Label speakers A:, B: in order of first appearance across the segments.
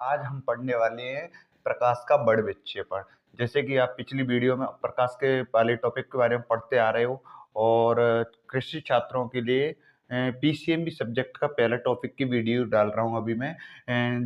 A: आज हम पढ़ने वाले हैं प्रकाश का बड़ विक्षेपण। जैसे कि आप पिछली वीडियो में प्रकाश के पहले टॉपिक के बारे में पढ़ते आ रहे हो और कृषि छात्रों के लिए पीसीएमबी सब्जेक्ट का पहला टॉपिक की वीडियो डाल रहा हूं अभी मैं,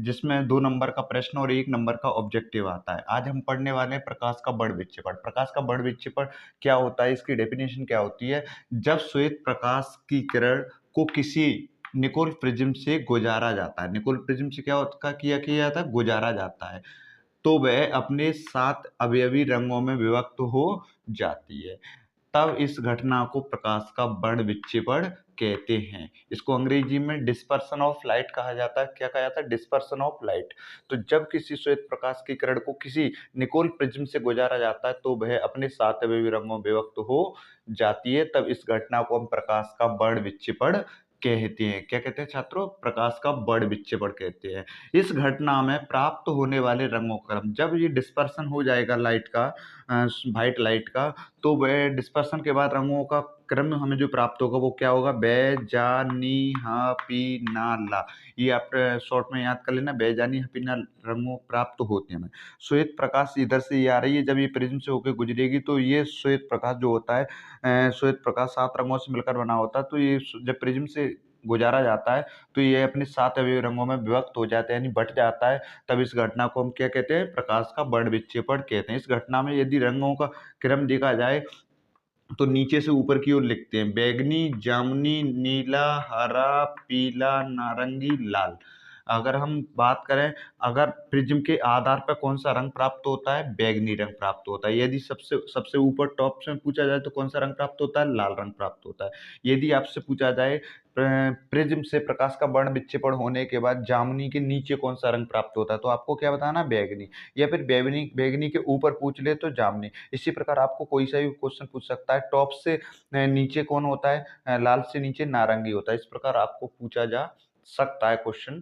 A: जिसमें 2 नंबर का प्रश्न और 1 नंबर का ऑब्जेक्टिव आता है। आज हम पढ़ने वाले हैं प्रकाश का बड़ विक्षेपण। प्रकाश का बड़ विक्षेपण क्या होता है, इसकी डेफिनेशन क्या होती है? जब श्वेत प्रकाश की किरण को किसी निकोल प्रिज्म से गुजारा जाता है। निकोल प्रिज्म से क्या होता किया किया जाता है? गुजारा जाता है। तो वह अपने 7 अवयवी रंगों में विभक्त हो जाती है। तब इस घटना को प्रकाश का बड़ विक्षेपण कहते हैं। इसको अंग्रेजी में डिस्पर्सन ऑफ लाइट कहा जाता है। क्या कहा जाता है? Dispersion of light. तो जब किसी श्वेत प्रकाश की किरण को किसी निकोल प्रिज्म से गुजारा जाता है तो वह अपने 7 अवयवी रंगों में विभक्त हो जाती है। तब इस घटना को हम प्रकाश का बड़ विक्षेपण कहते हैं। क्या कहते हैं छात्रों? प्रकाश का बड़ विक्षेपण कहते हैं। इस घटना में प्राप्त होने वाले रंगों का क्रम, जब ये डिस्पर्सन हो जाएगा लाइट का, व्हाइट लाइट का, तो वह डिस्पर्सन के बाद रंगों का क्रम हमें जो प्राप्त होगा वो क्या होगा? बे जा नी हा पी ना ला। ये आप शॉर्ट में याद कर लेना। बे जा नी हा पी ना रंगों प्राप्त होते हैं हमें। श्वेत प्रकाश इधर से ये आ रही है, जब ये प्रिज्म से होकर गुजरेगी तो ये श्वेत प्रकाश जो होता है, श्वेत प्रकाश 7 रंगों से मिलकर बना होता है। तो ये जब प्रिज्म से गुजारा जाता है तो ये अपने 7 अवयवी रंगों में विभक्त हो जाता है, यानी बँट जाता है। तब इस घटना को हम क्या कहते हैं? प्रकाश का बड़ विक्षेपण कहते हैं। इस घटना में यदि रंगों का क्रम देखा जाए तो नीचे से ऊपर की ओर लिखते हैं: बैंगनी, जामुनी, नीला, हरा, पीला, नारंगी, लाल। अगर हम बात करें, अगर प्रिज्म के आधार पर कौन सा रंग प्राप्त होता है? बैंगनी रंग प्राप्त होता है। यदि सबसे सबसे ऊपर टॉप से पूछा जाए तो कौन सा रंग प्राप्त होता है? लाल रंग प्राप्त होता है। यदि आपसे पूछा जाए प्रिज्म से प्रकाश का बड़ विक्षेपण होने के बाद जामुनी के नीचे कौन सा रंग प्राप्त होता है, तो आपको क्या बताना? बैंगनी। या फिर बैंगनी बैंगनी के ऊपर पूछ ले तो जामुनी। इसी प्रकार आपको कोई सा भी क्वेश्चन पूछ सकता है। टॉप से नीचे कौन होता है? लाल से नीचे नारंगी होता है। इस प्रकार आपको पूछा जा सकता है क्वेश्चन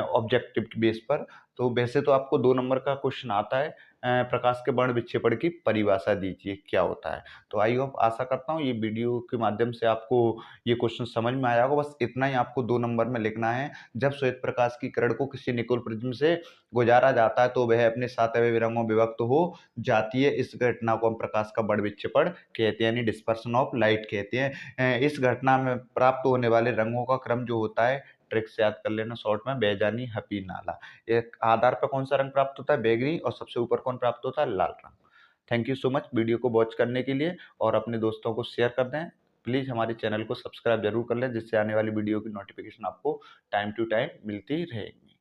A: ऑब्जेक्टिव के बेस पर। तो वैसे तो आपको 2 नंबर का क्वेश्चन आता है, प्रकाश के बड़ विक्षेपण की परिभाषा दीजिए क्या होता है। तो आई होप, आशा करता हूँ ये वीडियो के माध्यम से आपको ये क्वेश्चन समझ में आया होगा। बस इतना ही आपको 2 नंबर में लिखना है। जब श्वेत प्रकाश की किरण को किसी निकोल प्रिज्म से गुजारा जाता है तो वह अपने 7 अवयवी रंगों में विभक्त हो जाती है। इस घटना को हम प्रकाश का बड़ विक्षेपण कहते हैं, यानी डिस्पर्सन ऑफ लाइट कहते हैं। इस घटना में प्राप्त होने वाले रंगों का क्रम जो होता है, ट्रिक से याद कर लेना शॉर्ट में: बेजानी, हपी, नाला। एक आधार पर कौन सा रंग प्राप्त होता है? बैंगनी। और सबसे ऊपर कौन प्राप्त होता है? लाल रंग। Thank you so much video को वॉच करने के लिए, और अपने दोस्तों को शेयर कर दें। प्लीज़ हमारे चैनल को सब्सक्राइब जरूर कर लें, जिससे आने वाली वीडियो की नोटिफिकेशन आपको टाइम टू टाइम मिलती रहेगी।